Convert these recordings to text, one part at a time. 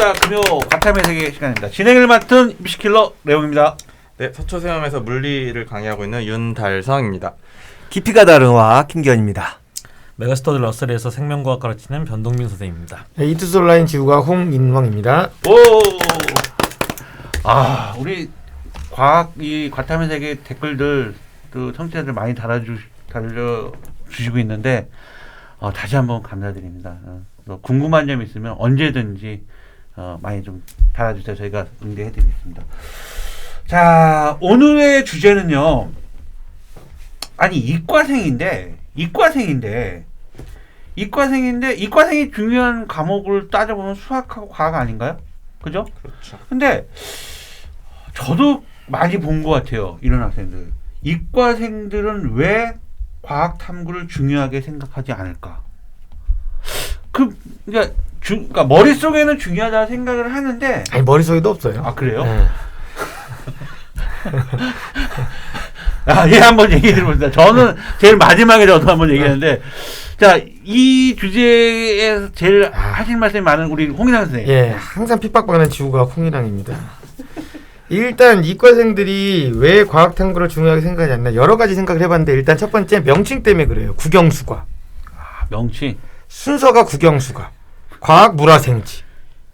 자, 금요 과탐의 세계 시간입니다. 진행을 맡은 입시킬러 레옹입니다. 네, 서초세움에서 물리를 강의하고 있는 윤달성입니다. 깊이가 다른 화학 김기현입니다. 메가스터디 러셀에서 생명과학 가르치는 변동민 선생님입니다. 네, 이투스 온라인 지구과학 홍인왕입니다. 오! 아, 우리 이 과탐의 세계 댓글들 또 청취자들 많이 달아주시고 있는데 다시 한번 감사드립니다. 궁금한 점 있으면 언제든지 많이 좀 달아주세요. 저희가 응대해드리겠습니다. 자, 오늘의 주제는요. 아니 이과생이 중요한 과목을 따져보면 수학하고 과학 아닌가요? 그죠? 그렇죠. 근데 저도 많이 본 것 같아요. 이런 학생들. 이과생들은 왜 과학 탐구를 중요하게 생각하지 않을까? 그러니까 머릿속에는 중요하다 생각을 하는데 아니 머릿속에도 없어요. 아, 그래요? 네. 예, 한번 얘기 들어봅니다. 저는 제일 마지막에 저도 한번 얘기하는데, 자, 이 주제에 제일 하실 말씀이 많은 우리 홍인왕 선생님. 예, 항상 핍박받는 지구과학 홍인왕입니다. 일단 이과생들이 왜 과학 탐구를 중요하게 생각하지 않나 여러 가지 생각을 해봤는데 일단 첫 번째 명칭 때문에 그래요. 국영수과. 명칭. 순서가 국영수과. 과학 물화생지.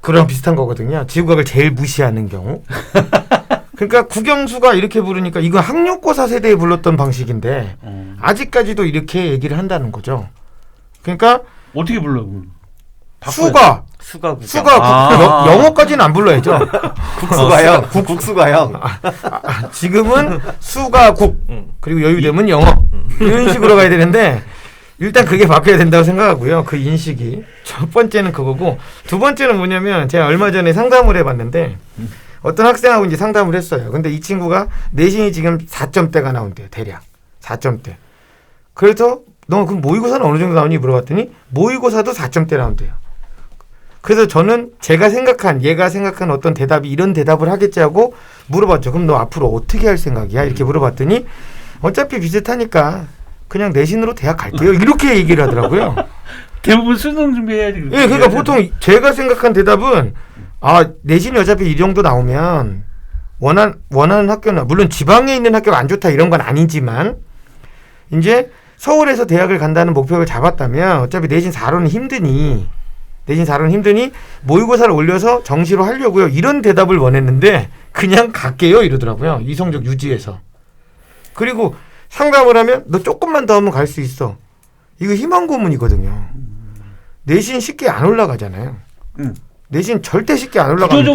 그런 비슷한 거거든요. 지구과학을 제일 무시하는 경우. 그러니까 국영수가 이렇게 부르니까 이건 학력고사 세대에 불렀던 방식인데 아직까지도 이렇게 얘기를 한다는 거죠. 그러니까 어떻게 불러? 수가 영어까지는 안 불러야죠. 국수가형, 국수가형. 지금은 수가 국 그리고 여유되면 영어 이런 식으로 가야 되는데 일단 그게 바뀌어야 된다고 생각하고요. 그 인식이 첫 번째는 그거고 두 번째는 뭐냐면 제가 얼마 전에 상담을 해봤는데 어떤 학생하고 이제 상담을 했어요. 근데 이 친구가 내신이 지금 4점대가 나온대요. 대략 4점대. 그래서 너 그럼 모의고사는 어느 정도 나오니 물어봤더니 모의고사도 4점대 나온대요. 그래서 저는 얘가 생각한 어떤 대답이 이런 대답을 하겠지 하고 물어봤죠. 그럼 너 앞으로 어떻게 할 생각이야? 이렇게 물어봤더니 어차피 비슷하니까 그냥 내신으로 대학 갈게요. 이렇게 얘기를 하더라고요. 대부분 수능 준비해야지. 예, 그러니까 보통 제가 생각한 대답은 내신이 어차피 이 정도 나오면 원하는 학교는 물론 지방에 있는 학교가 안 좋다 이런 건 아니지만 이제 서울에서 대학을 간다는 목표를 잡았다면 어차피 내신 4로는 힘드니 모의고사를 올려서 정시로 하려고요. 이런 대답을 원했는데 그냥 갈게요 이러더라고요. 이 성적 유지해서. 그리고 상담을 하면 너 조금만 더 하면 갈 수 있어. 이거 희망 고문이거든요. 내신 쉽게 안 올라가잖아요. 내신 절대 쉽게 안 올라갑니다.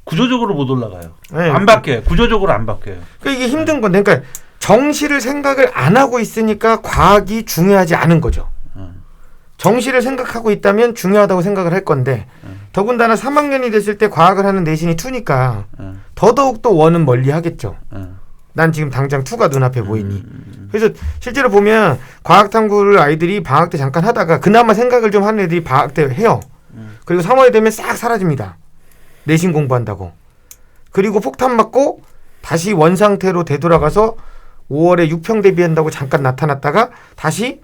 구조적으로 못 올라가요. 네. 안 바뀌어요. 구조적으로 안 바뀌어요. 그러니까 이게 힘든 건데, 그러니까 정시를 생각을 안 하고 있으니까 과학이 중요하지 않은 거죠. 정시를 생각하고 있다면 중요하다고 생각을 할 건데, 더군다나 3학년이 됐을 때 과학을 하는 내신이 2니까 더더욱 또 원은 멀리 하겠죠. 난 지금 당장 2가 눈앞에 보이니. 그래서 실제로 보면 과학 탐구를 아이들이 방학 때 잠깐 하다가 그나마 생각을 좀 하는 애들이 방학 때 해요. 그리고 3월이 되면 싹 사라집니다. 내신 공부한다고. 그리고 폭탄 맞고 다시 원상태로 되돌아가서 5월에 6평 대비한다고 잠깐 나타났다가 다시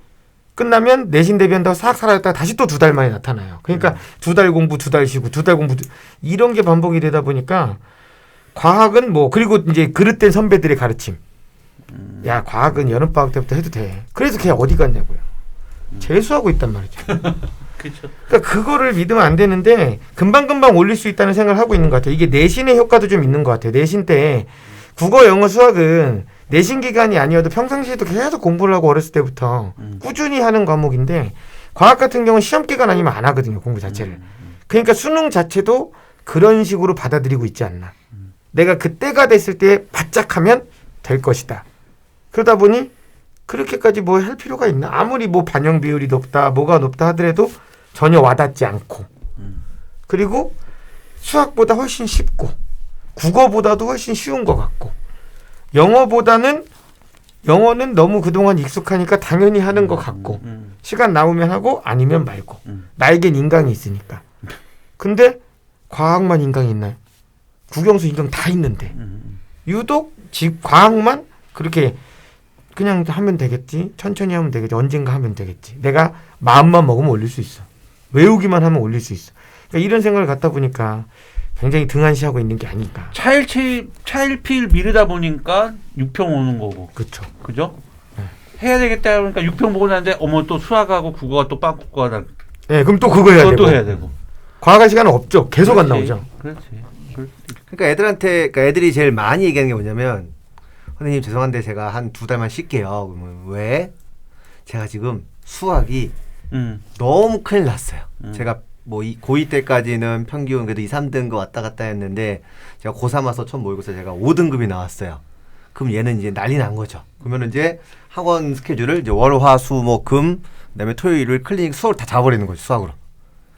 끝나면 내신 대비한다고 싹 사라졌다가 다시 또 2달 만에 나타나요. 그러니까 2달 공부 2달 쉬고 2달 공부 이런 게 반복이 되다 보니까 과학은 그리고 이제 그릇된 선배들의 가르침. 야, 과학은 여름방학 때부터 해도 돼. 그래서 걔 어디 갔냐고요. 재수하고 있단 말이죠. 그렇죠. 그러니까 그거를 믿으면 안 되는데 금방금방 올릴 수 있다는 생각을 하고 있는 것 같아요. 이게 내신의 효과도 좀 있는 것 같아요. 내신 때 국어, 영어, 수학은 내신 기간이 아니어도 평상시에도 계속 공부를 하고 어렸을 때부터 꾸준히 하는 과목인데 과학 같은 경우는 시험 기간 아니면 안 하거든요. 공부 자체를. 그러니까 수능 자체도 그런 식으로 받아들이고 있지 않나. 내가 그때가 됐을 때 바짝 하면 될 것이다. 그러다 보니 그렇게까지 할 필요가 있나? 아무리 반영 비율이 높다, 뭐가 높다 하더라도 전혀 와닿지 않고. 그리고 수학보다 훨씬 쉽고 국어보다도 훨씬 쉬운 것 같고 영어는 너무 그동안 익숙하니까 당연히 하는 것 같고 시간 나오면 하고 아니면 말고 나에겐 인강이 있으니까. 근데 과학만 인강이 있나요? 국영수 인강 다 있는데 유독 과학만 그렇게 그냥 하면 되겠지. 천천히 하면 되겠지. 언젠가 하면 되겠지. 내가 마음만 먹으면 올릴 수 있어. 외우기만 하면 올릴 수 있어. 그러니까 이런 생각을 갖다 보니까 굉장히 등한시하고 있는 게 아닐까. 차일피일 미루다 보니까 6평 오는 거고. 그렇죠. 그죠? 해야 되겠다 그러니까 6평 보고 나는데 어머 또 수학하고 국어가 또 빵국어가 네, 그럼 또 그거 해야 되고. 또 해야 되고. 과학할 시간은 없죠. 계속 안 그렇지. 나오죠. 그렇지. 그러니까 애들이 제일 많이 얘기하는 게 뭐냐면 선생님 죄송한데 제가 한 2달만 쉴게요. 그러면 왜? 제가 지금 수학이 너무 큰일 났어요. 제가 뭐 고2 때까지는 평균 그래도 2, 3등급 왔다 갔다 했는데 제가 고3 와서 처음 모의고사 제가 5등급이 나왔어요. 그럼 얘는 이제 난리 난 거죠. 그러면 이제 학원 스케줄을 이제 월, 화, 수, 목, 금 그다음에 토요일, 일요일 클리닉 수업을 다 잡아버리는 거죠. 수학으로.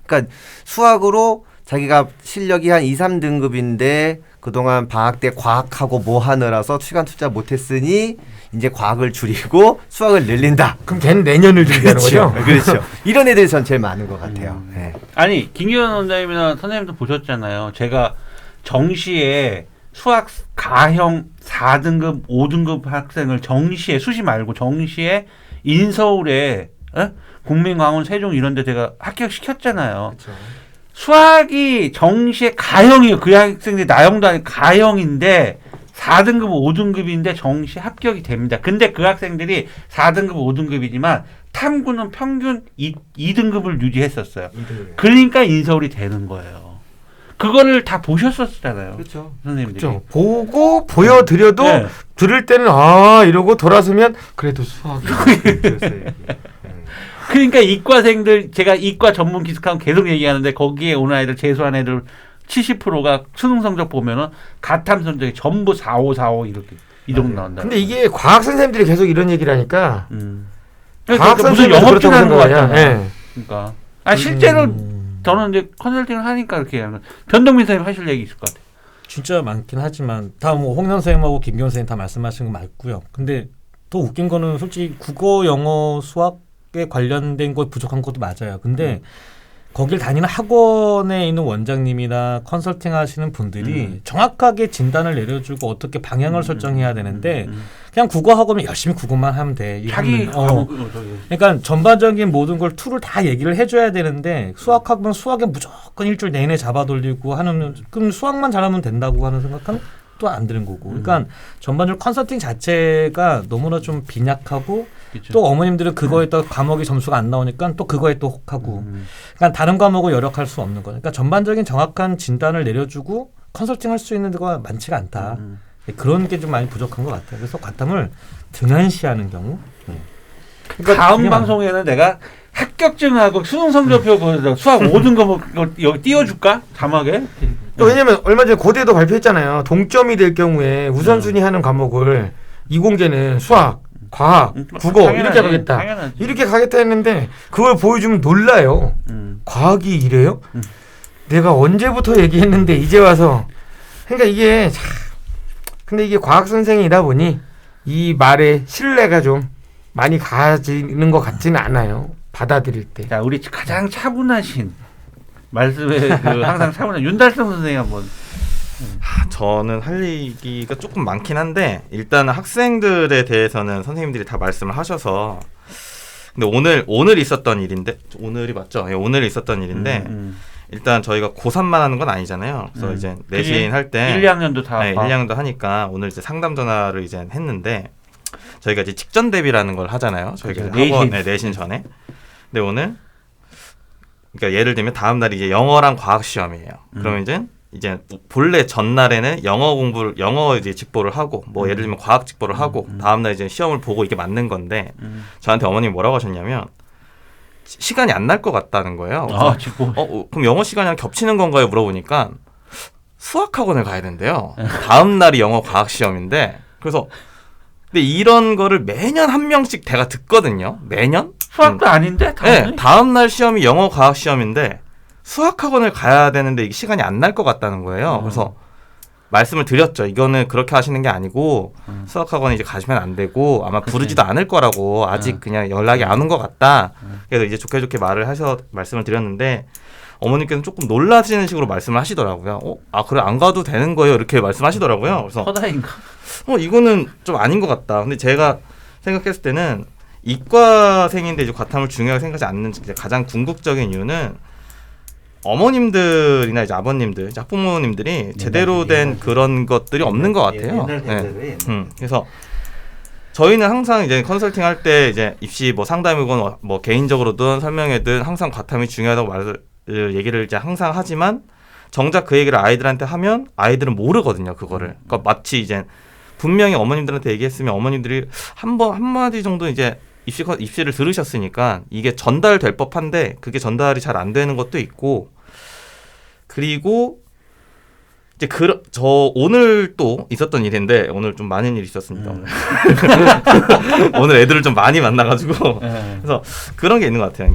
그러니까 수학으로 자기가 실력이 한 2, 3등급인데 그동안 방학 때 과학하고 뭐 하느라서 시간 투자 못했으니 이제 과학을 줄이고 수학을 늘린다. 그럼 걔는 내년을 준비하는 거죠? 그렇죠. 이런 애들이 전 제일 많은 것 같아요. 네. 아니 김기현 원장님이나 선생님도 보셨잖아요. 제가 정시에 수학 가형 4등급, 5등급 학생을 정시에 수시 말고 정시에 인서울에 국민광원, 세종 이런 데 제가 합격시켰잖아요. 그렇죠. 수학이 정시에 가형이에요. 그 학생들이 나형도 아니고 가형인데 4등급, 5등급인데 정시 합격이 됩니다. 근데 그 학생들이 4등급, 5등급이지만 탐구는 평균 2등급을 유지했었어요. 그러니까 인서울이 되는 거예요. 그거를 다 보셨었잖아요. 그렇죠. 선생님들이. 그렇죠. 보고 보여드려도 네. 들을 때는 아 이러고 돌아서면 그래도 수학이 그러니까 이과생들 제가 이과 전문 기숙하면 계속 얘기하는데 거기에 오는 아이들 재수한 애들 70%가 수능 성적 보면은 가탐 성적이 전부 45, 45 이렇게 이 정도 나온다. 근데 이게 과학 선생님들이 계속 이런 얘기를 하니까 그러니까 무슨 선생님도 영업진 그렇다고 하는 것 생각해요. 같잖아요. 예. 그러니까 실제로 저는 이제 컨설팅을 하니까 이렇게 하는 변동민 선생님 하실 얘기 있을 것 같아요. 진짜 많긴 하지만 다 뭐 홍 선생님하고 김기현 선생님 다 말씀하신 거 맞고요. 근데 더 웃긴 거는 솔직히 국어, 영어, 수학에 관련된 거 부족한 것도 맞아요. 근데 거길 다니는 학원에 있는 원장님이나 컨설팅 하시는 분들이 정확하게 진단을 내려주고 어떻게 방향을 설정해야 되는데 그냥 국어 학원은 열심히 국어만 하면 돼. 자기 그러니까 전반적인 모든 걸 툴을 다 얘기를 해줘야 되는데 수학 학원 수학에 무조건 일주일 내내 잡아 돌리고 하는 그럼 수학만 잘하면 된다고 하는 생각은 또 안 드는 거고. 그러니까 전반적으로 컨설팅 자체가 너무나 좀 빈약하고 그렇죠. 또 어머님들은 그거에 또 과목이 점수가 안 나오니까 또 그거에 또 혹하고 그러니까 다른 과목을 열악할 수 없는 거예요. 그러니까 전반적인 정확한 진단을 내려주고 컨설팅 할 수 있는 데가 많지가 않다. 그런 게 좀 많이 부족한 것 같아요. 그래서 과탐을 등한시하는 경우. 그러니까 다음 방송에는 내가 합격증하고 수능 성적표 그 수학 5등급 여기 띄워줄까? 자막에. 왜냐면 얼마 전에 고대도 발표했잖아요. 동점이 될 경우에 우선순위 하는 과목을 이공계는 수학, 과학, 국어 당연하지, 이렇게 가겠다. 당연하지. 이렇게 가겠다 했는데 그걸 보여주면 놀라요. 과학이 이래요? 내가 언제부터 얘기했는데 이제 와서 그러니까 이게 참 근데 이게 과학 선생이다 보니 이 말에 신뢰가 좀 많이 가지는 것 같지는 않아요. 받아들일 때. 자, 우리 가장 차분하신 말씀에 그 항상 차분한 윤달성 선생님 한번. 저는 할 얘기가 조금 많긴 한데 일단 학생들에 대해서는 선생님들이 다 말씀을 하셔서 근데 오늘 있었던 일인데 오늘이 맞죠? 예, 오늘 있었던 일인데 일단 저희가 고3만 하는 건 아니잖아요. 그래서 이제 내신 할 때 1, 2학년도 다 1, 2학년도 하니까 오늘 이제 상담 전화를 이제 했는데 저희가 이제 직전 대비라는 걸 하잖아요. 저희가 그렇죠. 학원 내신 전에. 근데 오늘 그러니까 예를 들면 다음 날이 이제 영어랑 과학 시험이에요. 그러면 이제 본래 전날에는 영어 이제 직보를 하고 뭐 예를 들면 과학 직보를 하고 다음 날 이제 시험을 보고 이게 맞는 건데 저한테 어머님이 뭐라고 하셨냐면 시간이 안 날 것 같다는 거예요. 아, 직보. 그럼 영어 시간이랑 겹치는 건가요? 물어보니까 수학학원을 가야 된대요. 다음 날이 영어 과학 시험인데 그래서 근데 이런 거를 매년 한 명씩 제가 듣거든요. 매년? 수학도 아닌데? 네, 다음 날 시험이 영어 과학 시험인데 수학학원을 가야 되는데 이게 시간이 안 날 것 같다는 거예요. 그래서 말씀을 드렸죠. 이거는 그렇게 하시는 게 아니고 수학학원 이제 가시면 안 되고 아마 부르지도 않을 거라고 아직 그냥 연락이 안 온 것 같다. 그래서 이제 좋게 말씀을 드렸는데 어머니께서는 조금 놀라시는 식으로 말씀을 하시더라고요. 그래 안 가도 되는 거예요? 이렇게 말씀하시더라고요. 그래서 허다인가? 이거는 좀 아닌 것 같다. 근데 제가 생각했을 때는 이과생인데 이제 과탐을 중요하게 생각하지 않는 가장 궁극적인 이유는 어머님들이나 이제 아버님들, 이제 학부모님들이 제대로 된 그런 것들이 없는 것 같아요. 네. 그래서 저희는 항상 이제 컨설팅 할 때 이제 입시 뭐 상담이건 뭐 개인적으로든 설명회든 항상 과탐이 중요하다고 얘기를 이제 항상 하지만 정작 그 얘기를 아이들한테 하면 아이들은 모르거든요, 그거를. 그러니까 마치 이제 분명히 어머님들한테 얘기했으면 어머님들이 한마디 정도 이제 입시를 들으셨으니까 이게 전달될 법한데 그게 전달이 잘 안 되는 것도 있고, 그리고 이제 저 오늘 또 있었던 일인데 오늘 좀 많은 일이 있었습니다. 오늘 애들을 좀 많이 만나가지고 그래서 그런 게 있는 것 같아요.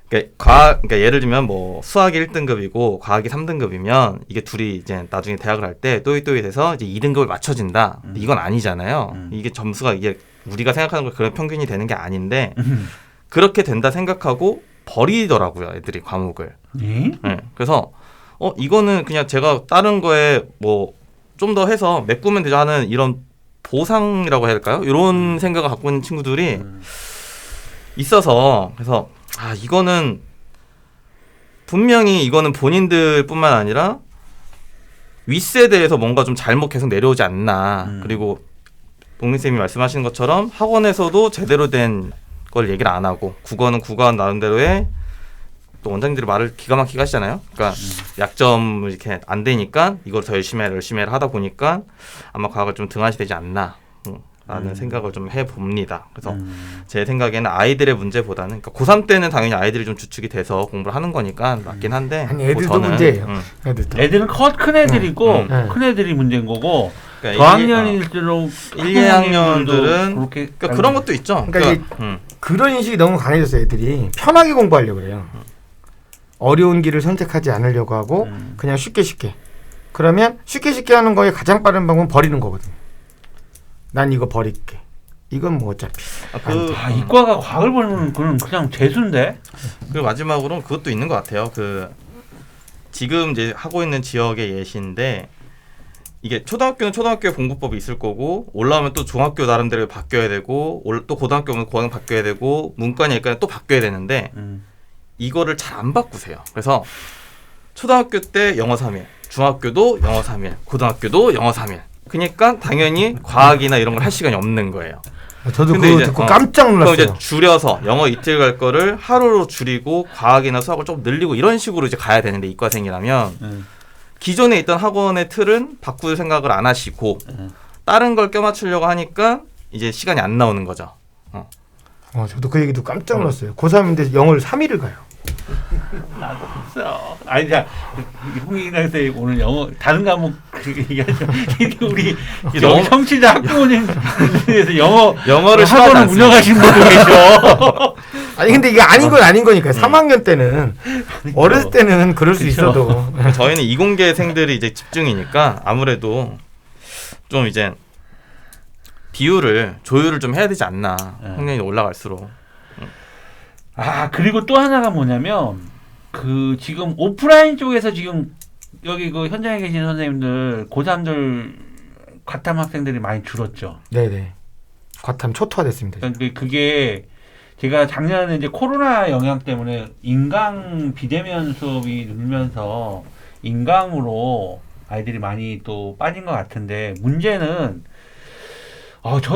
그러니까 예를 들면 뭐 수학이 1등급이고 과학이 3등급이면 이게 둘이 이제 나중에 대학을 할 때 또이또이 돼서 이제 2등급을 맞춰진다. 이건 아니잖아요. 이게 점수가 이게 우리가 생각하는 거 그런 평균이 되는 게 아닌데 그렇게 된다 생각하고 버리더라고요, 애들이 과목을. 네, 그래서 이거는 그냥 제가 다른 거에 뭐 좀 더 해서 메꾸면 되자 하는 이런 보상이라고 해야 될까요? 이런 생각을 갖고 있는 친구들이 있어서, 그래서 이거는 분명히 이거는 본인들뿐만 아니라 윗세대에서 뭔가 좀 잘못 계속 내려오지 않나. 그리고 동민쌤이 말씀하시는 것처럼 학원에서도 제대로 된 걸 얘기를 안 하고 국어는 국어 나름대로의 또 원장님들이 말을 기가 막히게 하시잖아요. 그러니까 약점을 이렇게 안 되니까 이걸 더 열심히 해라 하다 보니까 아마 과학을 좀 등한시되지 않나 라는 생각을 좀 해봅니다. 그래서 제 생각에는 아이들의 문제보다는, 그러니까 고3 때는 당연히 아이들이 좀 주축이 돼서 공부를 하는 거니까 맞긴 한데, 아니 애들도 저는, 문제예요. 애들은 큰 애들이고 큰 애들이 문제인 거고, 그러니까 저학년일수록 1, 2학년들은 그렇게 그런 것도 있죠. 그러니까 그런 인식이 너무 강해졌어요. 애들이 편하게 공부하려고 그래요. 어려운 길을 선택하지 않으려고 하고 그냥 쉽게 그러면 쉽게 하는 거에 가장 빠른 방법은 버리는 거거든요. 난 이거 버릴게. 이건 뭐 어차피 이과가 과학을 버리는 건 그냥 재수인데. 그리고 마지막으로 그것도 있는 것 같아요. 지금 이제 하고 있는 지역의 예시인데, 이게 초등학교는 초등학교의 공부법이 있을 거고, 올라오면 또 중학교 나름대로 바뀌어야 되고, 또 고등학교는 고등 바뀌어야 되고, 문과는 예과는 또 바뀌어야 되는데 이거를 잘 안 바꾸세요. 그래서 초등학교 때 영어 3일, 중학교도 영어 3일, 고등학교도 영어 3일. 그러니까 당연히 과학이나 이런 걸 할 시간이 없는 거예요. 저도 그거 듣고 깜짝 놀랐어요. 그럼 이제 줄여서 영어 이틀 갈 거를 하루로 줄이고 과학이나 수학을 좀 늘리고 이런 식으로 이제 가야 되는데, 이과생이라면 기존에 있던 학원의 틀은 바꿀 생각을 안 하시고 다른 걸 껴맞추려고 하니까 이제 시간이 안 나오는 거죠. 저도 그 얘기 듣고 깜짝 놀랐어요. 고3인데 영어를 3일을 가요. 나도 없어. 아니, 자, 홍익이랑 선생님 오늘 영어 다른 과목 얘기하죠. 우리 여기 청취자 학부모님에서 영어를 학원을 운영하시는 분도 계셔. 아니 근데 이게 아닌 건 아닌 거니까. 3학년 때는 어렸을 때는 그럴 수 있어도 저희는 이공계생들이 이제 집중이니까 아무래도 좀 이제 조율을 좀 해야 되지 않나. 학년이 올라갈수록. 그리고 또 하나가 뭐냐면 지금 오프라인 쪽에서 지금 여기 현장에 계신 선생님들 고3들 과탐 학생들이 많이 줄었죠. 네네. 과탐 초토화됐습니다. 그게 제가 작년에 이제 코로나 영향 때문에 인강 비대면 수업이 늘면서 인강으로 아이들이 많이 또 빠진 것 같은데, 문제는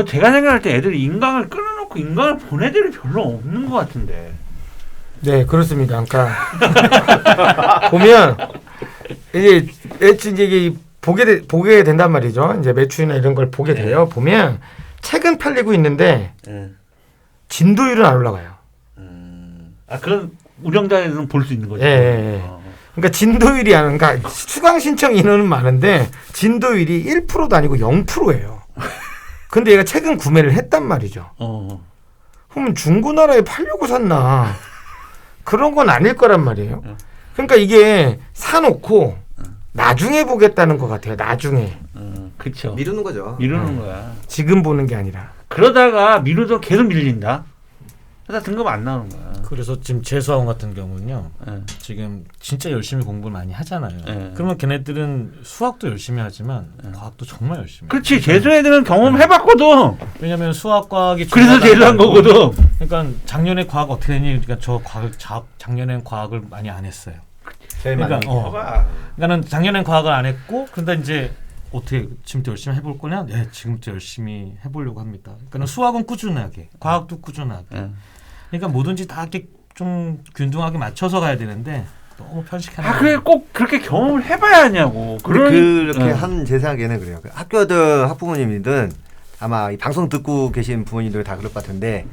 제가 생각할 때 애들이 인강을 끊어놓고 인강을 본 애들이 별로 없는 것 같은데. 네, 그렇습니다. 그러니까 보면 이제 이게 보게 된단 말이죠. 이제 매출이나 이런 걸 보게 돼요. 보면 책은 팔리고 있는데 진도율은 안 올라가요. 그런 운영자들은 볼 수 있는 거죠. 예. 그러니까 진도율이 그러니까 수강 신청 인원은 많은데 진도율이 1%도 아니고 0%예요. 근데 얘가 책은 구매를 했단 말이죠. 그러면 중고나라에 팔려고 샀나? 그런 건 아닐 거란 말이에요. 그러니까 이게 사놓고 나중에 보겠다는 것 같아요. 나중에. 그렇죠. 미루는 거죠. 미루는 거야. 지금 보는 게 아니라. 그러다가 미루도 계속 밀린다. 그래서 등급 안 나오는 거야. 그래서 지금 재수학원 같은 경우는요. 지금 진짜 열심히 공부를 많이 하잖아요. 그러면 걔네들은 수학도 열심히 하지만 과학도 정말 열심히 해요. 그렇지. 재수 애들은 경험해봤거든. 왜냐면 수학, 과학이 그래서 재수한 거거든. 그러니까 작년에 과학 어떻게 됐니? 그러니까 저 작년엔 과학을 많이 안 했어요. 제일 그러니까, 많이 그러니까는 작년엔 과학을 안 했고, 근데 이제 어떻게 지금부터 열심히 해볼 거냐? 네, 지금부터 열심히 해보려고 합니다. 그러니까 수학은 꾸준하게, 과학도 꾸준하게. 그러니까 뭐든지 다 이렇게 좀 균등하게 맞춰서 가야 되는데 너무 편식하는. 그래 꼭 그렇게 경험을 해봐야 하냐고. 그렇게 한 제 생각에는 그래요. 학교든 학부모님이든 아마 이 방송 듣고 계신 부모님들 다 그럴 것 같은데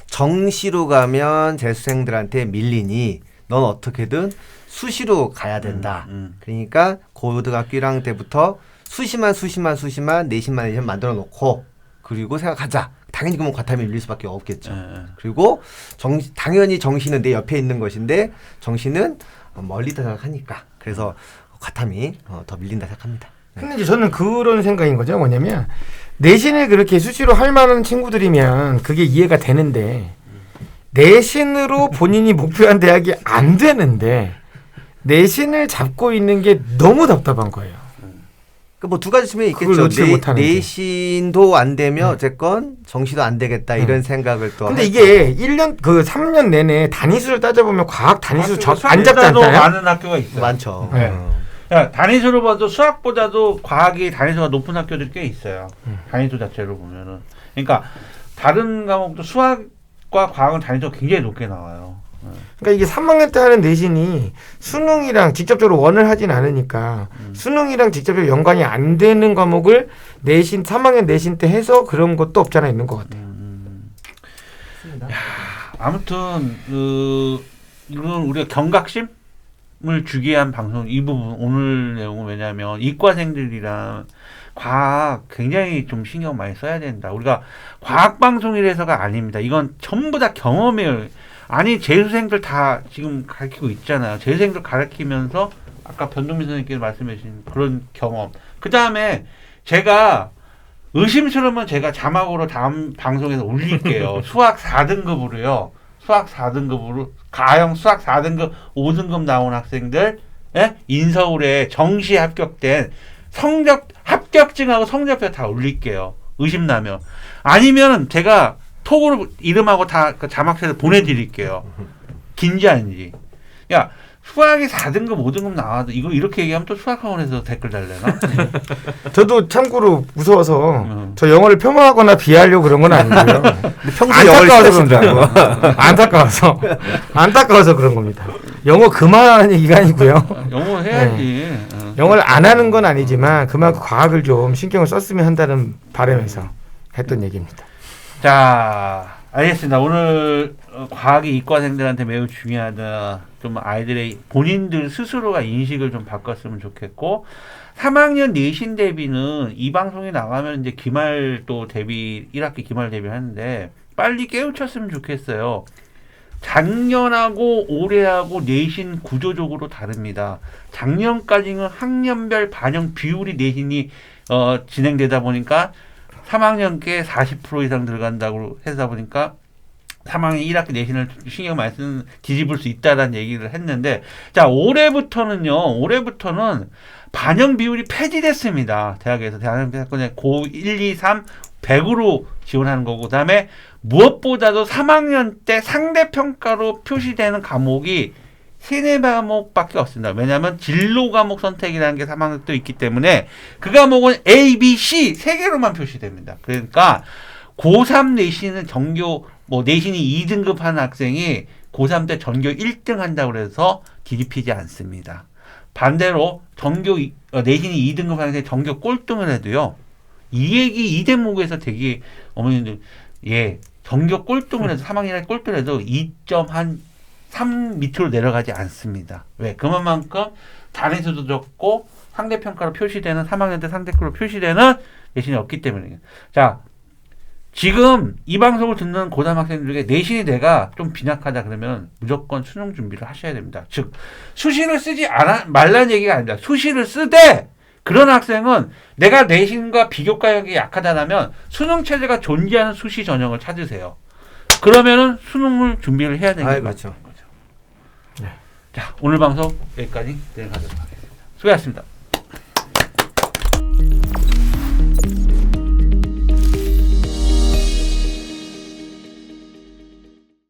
정시로 가면 재수생들한테 밀리니 넌 어떻게든 수시로 가야 된다. 그러니까 고등학교 1학년 때부터 수시만 내신만 만들어 놓고 그리고 생각하자. 당연히 그러면 과탐이 밀릴 수밖에 없겠죠. 그리고 당연히 정시는 내 옆에 있는 것인데 정시는 멀리 있다 생각하니까 그래서 과탐이 더 밀린다 생각합니다. 근데 이제 저는 그런 생각인 거죠. 뭐냐면 내신을 그렇게 수시로 할 만한 친구들이면 그게 이해가 되는데 내신으로 본인이 목표한 대학이 안 되는데 내신을 잡고 있는 게 너무 답답한 거예요. 뭐 두 가지 측면이 그걸 있겠죠. 놓지 못하는 게. 내신도 안 되면 어쨌건 정시도 안 되겠다 이런 생각을 또. 근데 이게 3년 내내 단위수를 따져보면 과학 단위수 안 잡지 수학보다도 않나요? 많은 학교가 있어요. 많죠. 네. 야, 단위수로 봐도 수학보다도 과학이 단위수가 높은 학교들이 꽤 있어요. 단위수 자체로 보면은. 그러니까 다른 과목도 수학과 과학은 단위수가 굉장히 높게 나와요. 그러니까 이게 3학년 때 하는 내신이 수능이랑 직접적으로 원을 하진 않으니까 수능이랑 직접적으로 연관이 안 되는 과목을 3학년 내신 때 해서 그런 것도 없잖아 있는 것 같아요. 아무튼 이건 우리가 경각심을 주기 위한 방송 이 부분 오늘 내용은 왜냐하면 이과생들이랑 과학 굉장히 좀 신경 많이 써야 된다. 우리가 과학 방송이라서가 아닙니다. 이건 전부 다 경험이에요. 아니 재수생들 다 지금 가르치고 있잖아요. 재수생들 가르치면서 아까 변동민 선생님께서 말씀해 주신 그런 경험. 그 다음에 제가 의심스러우면 제가 자막으로 다음 방송에서 올릴게요. 수학 4등급으로요. 수학 4등급으로 가형 수학 4등급 5등급 나온 학생들 인서울에 정시 합격된 합격증하고 성적표 다 올릴게요. 의심나면. 아니면 제가 톡으로 이름하고 다 그 자막해서 보내드릴게요. 긴지 아닌지. 야 수학이 4등급 5등급 나와도 이거 이렇게 얘기하면 또 수학학원에서 댓글 달래나? 저도 참고로 무서워서 저 영어를 폄하하거나 비하하려고 그런 건 아니고요. 평소에 영어를 안타까워서 그런 겁니다. 영어 그만하는 얘기가 아니고요. 영어 해야지. 네. 영어를 안 하는 건 아니지만 그만큼 과학을 좀 신경을 썼으면 한다는 바람에서 했던 얘기입니다. 자, 알겠습니다. 오늘 과학이 이과생들한테 매우 중요하다. 좀 아이들의 본인들 스스로가 인식을 좀 바꿨으면 좋겠고 3학년 내신 대비는 이 방송에 나가면 이제 기말 또 대비 1학기 기말 대비하는데 빨리 깨우쳤으면 좋겠어요. 작년하고 올해하고 내신 구조적으로 다릅니다. 작년까지는 학년별 반영 비율이 내신이 진행되다 보니까 3학년께 40% 이상 들어간다고 해서 보니까 3학년 1학기 내신을 신경 많이 쓰는 뒤집을 수 있다라는 얘기를 했는데 자 올해부터는 반영 비율이 폐지됐습니다. 대학에서 대학원에 고 1, 2, 3 100으로 지원하는 거고 그다음에 무엇보다도 3학년 때 상대평가로 표시되는 과목이 3-4과목밖에 없습니다. 왜냐하면 진로 과목 선택이라는 게 3학년 때 있기 때문에 그 과목은 A, B, C 3개로만 표시됩니다. 그러니까 고3 내신은 내신이 2등급 하는 학생이 고3 때 전교 1등 한다고 해서 뒤집히지 않습니다. 반대로 내신이 2등급 하는 학생이 전교 꼴등을 해도요. 이 대목에서 되게 어머님들 전교 꼴등을 해도 3학년에 꼴등을 해도 2.3 밑으로 내려가지 않습니다. 왜? 그만큼 단위수도 적고 상대평가로 표시되는 3학년 때 상대평가로 표시되는 내신이 없기 때문에 자 지금 이 방송을 듣는 고3 학생들에게 내신이 내가 좀 빈약하다 그러면 무조건 수능 준비를 하셔야 됩니다. 즉 수시를 쓰지 말라는 얘기가 아닙니다. 수시를 쓰되 그런 학생은 내가 내신과 비교과역이 약하다면 수능 체제가 존재하는 수시 전형을 찾으세요. 그러면은 수능을 준비를 해야 되는 거죠. 그렇죠. 자, 오늘 방송 여기까지 진행하도록 하겠습니다. 수고하셨습니다.